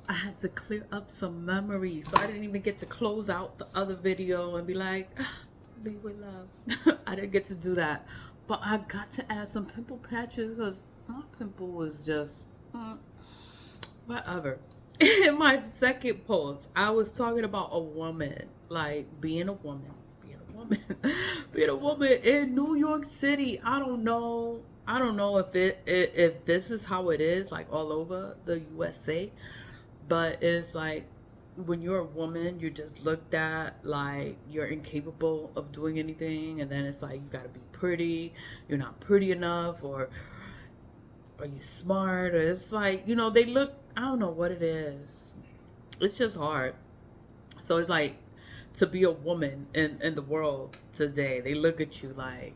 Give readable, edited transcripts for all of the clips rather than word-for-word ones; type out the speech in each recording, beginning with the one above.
I had to clear up some memories. So I didn't even get to close out the other video and be like, leave with love. I didn't get to do that. But I got to add some pimple patches because my pimple was just whatever. In my second post, I was talking about a woman, like being a woman, being a woman, being a woman in New York City. I don't know. I don't know if this is how it is like all over the USA, but it's like when you're a woman, you're just looked at like you're incapable of doing anything, and then it's like you gotta be pretty, you're not pretty enough, or are you smart, or it's like they look. I don't know what it is. It's just hard. So it's like to be a woman in the world today, they look at you like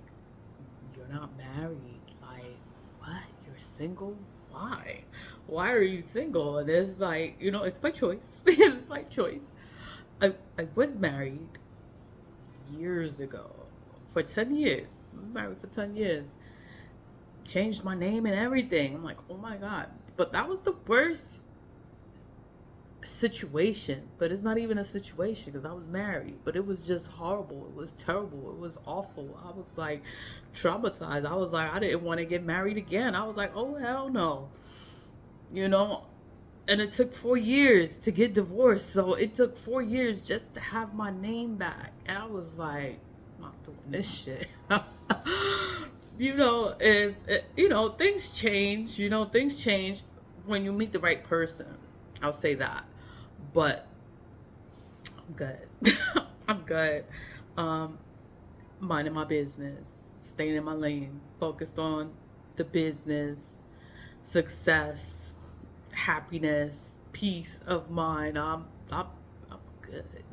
you're not married. Like, what? You're single? Why? Why are you single? And it's like, it's by choice. It's by choice. I was married years ago for 10 years. I was married for 10 years. Changed my name and everything. I'm like, oh my God. But that was the worst situation. But it's not even a situation because I was married. But it was just horrible. It was terrible. It was awful. I was like traumatized. I was like, I didn't want to get married again. I was like, oh hell no. And it took 4 years to get divorced. So it took 4 years just to have my name back. And I was like, I'm not doing this shit. If things change, things change when you meet the right person. I'll say that. But I'm good. I'm good. Um, Minding my business, staying in my lane, focused on the business, success, happiness, peace of mind. I'm good.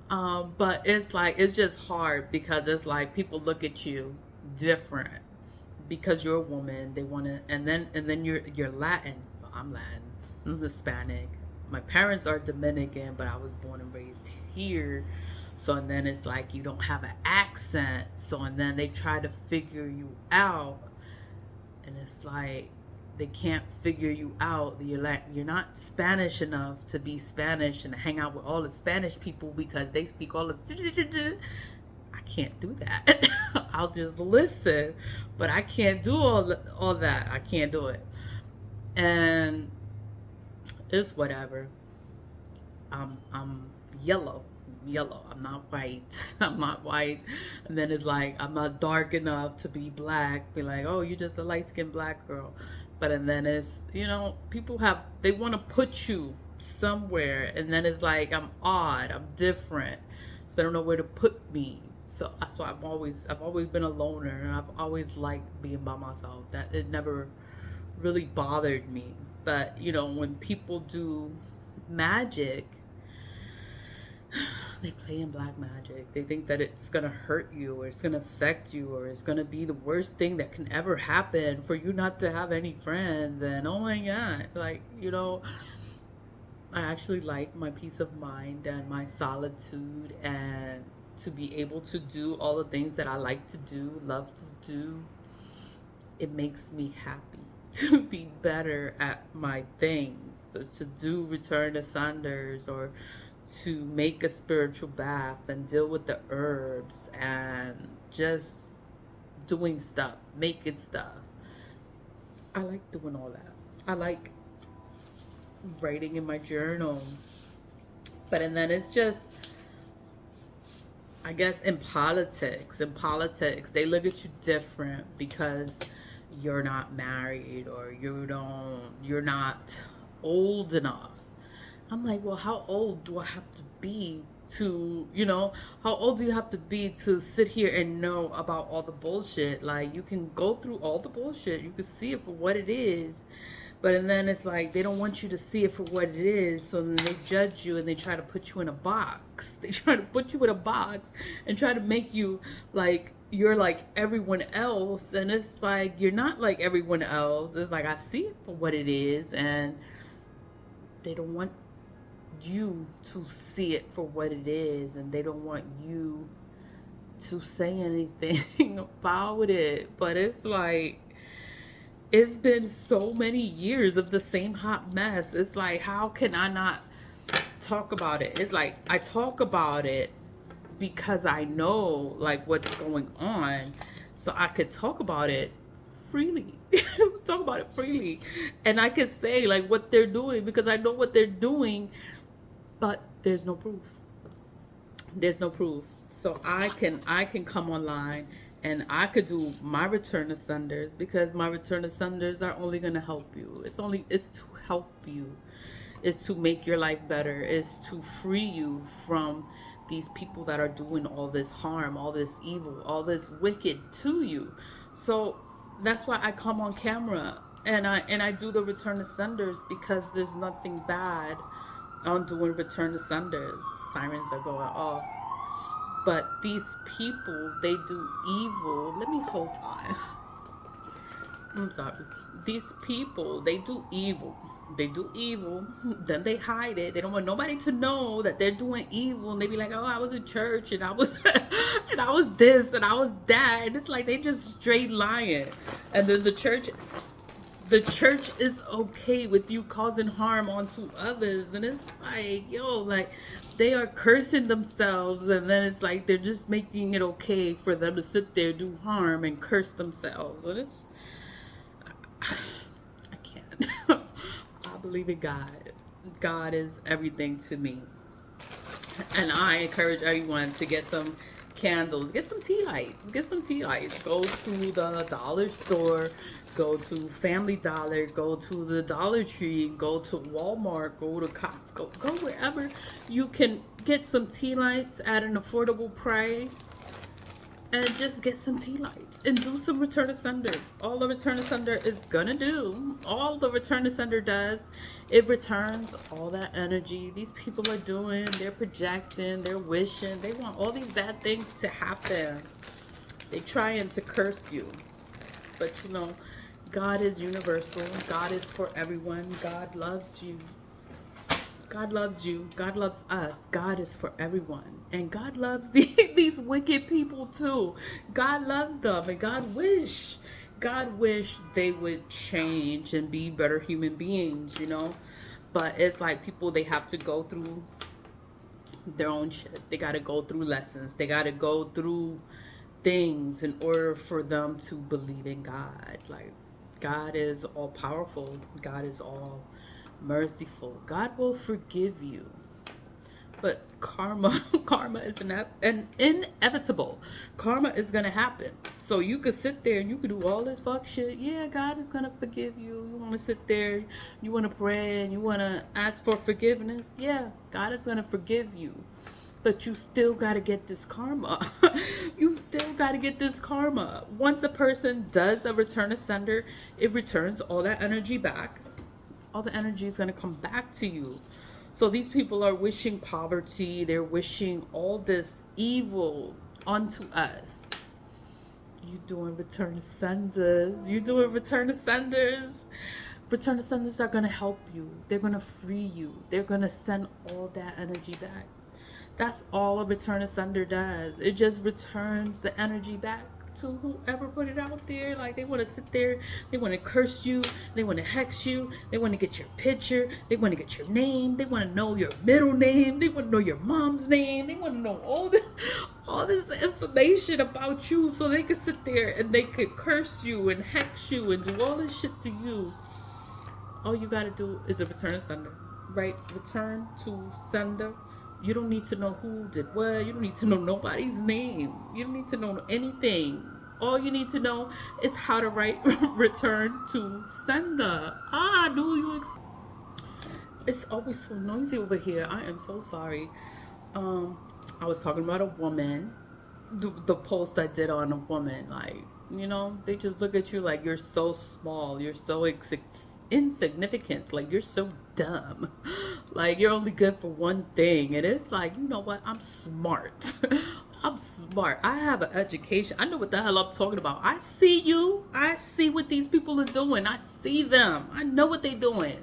But it's like it's just hard because it's like people look at you different because you're a woman. They want to, and then you're Latin. Well, I'm Latin. I'm Hispanic. My parents are Dominican, but I was born and raised here. So and then it's like you don't have an accent. So and then they try to figure you out, and it's like they can't figure you out. You're not Spanish enough to be Spanish and hang out with all the Spanish people because they speak all the. I can't do that. I'll just listen, but I can't do all that. I can't do it, and it's whatever. I'm yellow. Yellow. I'm not white. I'm not white. And then it's like I'm not dark enough to be black. Be like, oh, you're just a light skinned black girl. But and then it's people they want to put you somewhere, and then it's like I'm odd. I'm different. So they don't know where to put me. So I've always been a loner, and I've always liked being by myself. That it never really bothered me. But when people do magic, they play in black magic. They think that it's gonna hurt you, or it's gonna affect you, or it's gonna be the worst thing that can ever happen for you not to have any friends. And oh my God, like I actually like my peace of mind and my solitude, and to be able to do all the things that I like to do, love to do. It makes me happy to be better at my things. So to do return to Sanders, or to make a spiritual bath and deal with the herbs and just doing stuff, making stuff. I like doing all that. I like writing in my journal. But and then it's just, I guess in politics, they look at you different because you're not married, or you're not old enough. I'm like, well, how old do I have to be how old do you have to be to sit here and know about all the bullshit? Like, you can go through all the bullshit, you can see it for what it is, but and then it's like they don't want you to see it for what it is, so then they judge you and they try to put you in a box. They try to put you in a box and try to make you like you're like everyone else, and it's like you're not like everyone else. It's like I see it for what it is, and they don't want you to see it for what it is, and they don't want you to say anything about it. But it's like It's been so many years of the same hot mess. It's like, how can I not talk about it? It's like I talk about it because I know like what's going on, so I could talk about it freely. Talk about it freely, and I could say like what they're doing because I know what they're doing, but there's no proof. There's no proof. So I can come online and I could do my return ascenders because my return ascenders are only gonna help you. It's to help you. It's to make your life better. It's to free you from these people that are doing all this harm, all this evil, all this wicked to you. So that's why I come on camera and I do the return ascenders because there's nothing bad on doing return ascenders. Sirens are going off. But these people, they do evil. Let me hold on. I'm sorry. These people, they do evil. They do evil, then they hide it. They don't want nobody to know that they're doing evil, and they be like, "Oh, I was in church, and I was, and I was this, and I was that." And it's like they just straight lying. And then the church is okay with you causing harm onto others, and it's like, yo, like they are cursing themselves, and then it's like they're just making it okay for them to sit there, do harm, and curse themselves. And it's, I can't. I believe in God. God is everything to me. And I encourage everyone to get some candles, get some tea lights, get some tea lights. Go to the dollar store, go to Family Dollar, go to the Dollar Tree, go to Walmart, go to Costco, go wherever you can get some tea lights at an affordable price. And just get some tea lights and do some return ascenders. All the return ascender is gonna do, all the return ascender does, it returns all that energy these people are doing. They're projecting, they're wishing, they want all these bad things to happen. They trying to curse you. But you know, God is universal. God is for everyone. God loves you. God loves you. God loves us. God is for everyone. And God loves these wicked people too. God loves them. And God wish they would change and be better human beings, you know? But it's like people, they have to go through their own shit. They got to go through lessons. They got to go through things in order for them to believe in God. Like, God is all powerful. God is all merciful. God will forgive you. But karma is inevitable. Karma is gonna happen. So you could sit there and you could do all this fuck shit. Yeah, God is gonna forgive you. You wanna sit there, you wanna pray, and you wanna ask for forgiveness. Yeah, God is gonna forgive you. But you still gotta get this karma. You still gotta get this karma. Once a person does a return ascender, it returns all that energy back. All the energy is going to come back to you. So these people are wishing poverty. They're wishing all this evil onto us. You doing return ascenders. You doing return ascenders. Return ascenders are going to help you. They're going to free you. They're going to send all that energy back. That's all a return ascender does. It just returns the energy back to whoever put it out there. Like, they want to sit there, they want to curse you, they want to hex you, they want to get your picture, they want to get your name, they want to know your middle name, they want to know your mom's name, they want to know all this information about you, so they can sit there and they could curse you and hex you and do all this shit to you. All you got to do is a return to sender, right? Return to sender. You don't need to know who did what. You don't need to know nobody's name. You don't need to know anything. All you need to know is how to write return to sender. Do you? It's always so noisy over here. I am so sorry. I was talking about a woman. The post I did on a woman, like, you know, they just look at you like you're so small. You're so insignificant. Like, you're so dumb. Like, you're only good for one thing. And it's like, you know what? I'm smart. I'm smart. I have an education. I know what the hell I'm talking about. I see you. I see what these people are doing. I see them. I know what they're doing.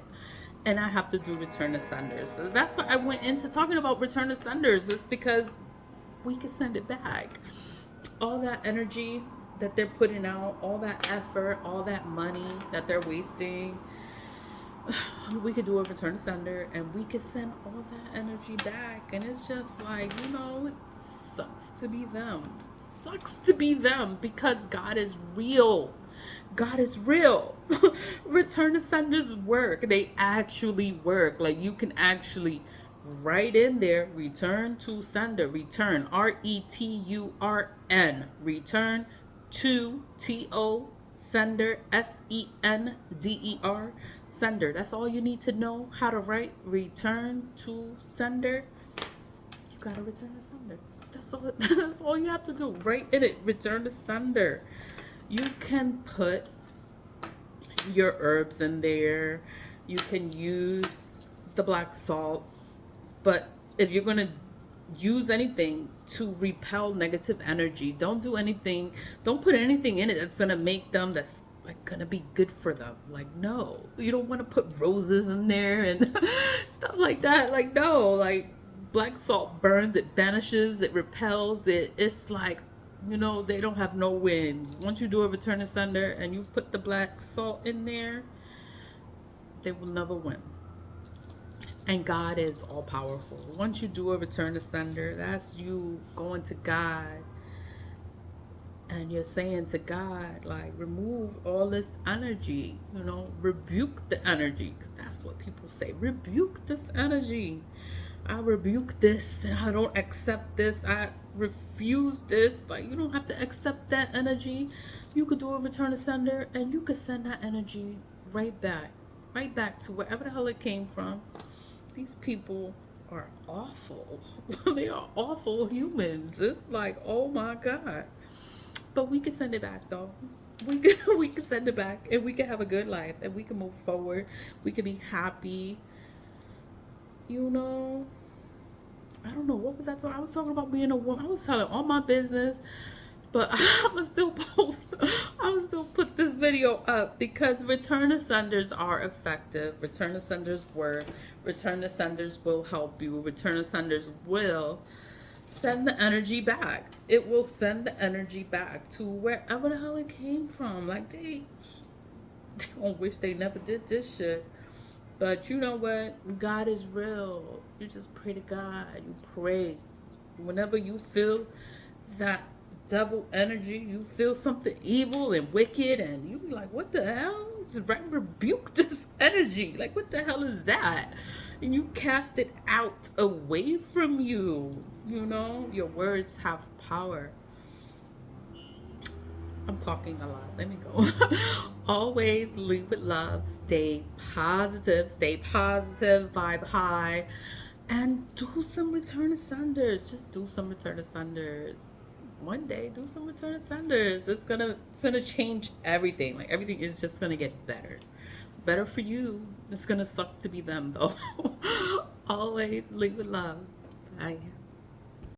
And I have to do return to senders. So that's why I went into talking about return to senders. It's because we can send it back. All that energy that they're putting out, all that effort, all that money that they're wasting, we could do a return to sender and we could send all that energy back. And it's just like, it sucks to be them. Sucks to be them, because God is real. God is real. Return to senders work. They actually work. Like, you can actually write in there, return to sender, return, RETURN, return to TO, sender, SENDER, sender. That's all you need to know how to write, return to sender. You gotta return to sender. That's all you have to do. Write in it, return to sender. You can put your herbs in there. You can use the black salt. But if you're going to use anything to repel negative energy, don't do anything. Don't put anything in it that's going to make them, that's like going to be good for them. Like, no, you don't want to put roses in there and stuff like that. Like, no, like, black salt burns, it banishes, it repels, it's like, they don't have no wins. Once you do a return to sender and you put the black salt in there, they will never win. And God is all powerful. Once you do a return to sender, that's you going to God and you're saying to God, like, remove all this energy, rebuke the energy, because that's what people say. Rebuke this energy. I rebuke this and I don't accept this. I refuse this. Like, you don't have to accept that energy. You could do a return to sender and you could send that energy right back to wherever the hell it came from. These people are awful. They are awful humans. It's like, oh my God. But we can send it back though. We can send it back and we can have a good life and we can move forward. We can be happy. I don't know, what was that? I was talking about being a woman. I was telling all my business, but I would still put this video up because return to senders are effective. Return to senders work. Return to senders will help you. Return to senders will send the energy back. It will send the energy back to wherever the hell it came from. Like, they won't wish they never did this shit. But you know what? God is real. You just pray to God. You pray. Whenever you feel that devil energy, you feel something evil and wicked, and you be like, what the hell? Just rebuke this energy. Like, what the hell is that? And you cast it out away from you. Your words have power. I'm talking a lot. Let me go. Always lead with love. Stay positive. Vibe high. And do some return to senders. Just do some return to senders. One day, do some return to senders. It's gonna change everything. Like, everything is just gonna get better. Better for you. It's gonna suck to be them though. Always lead with love. Bye.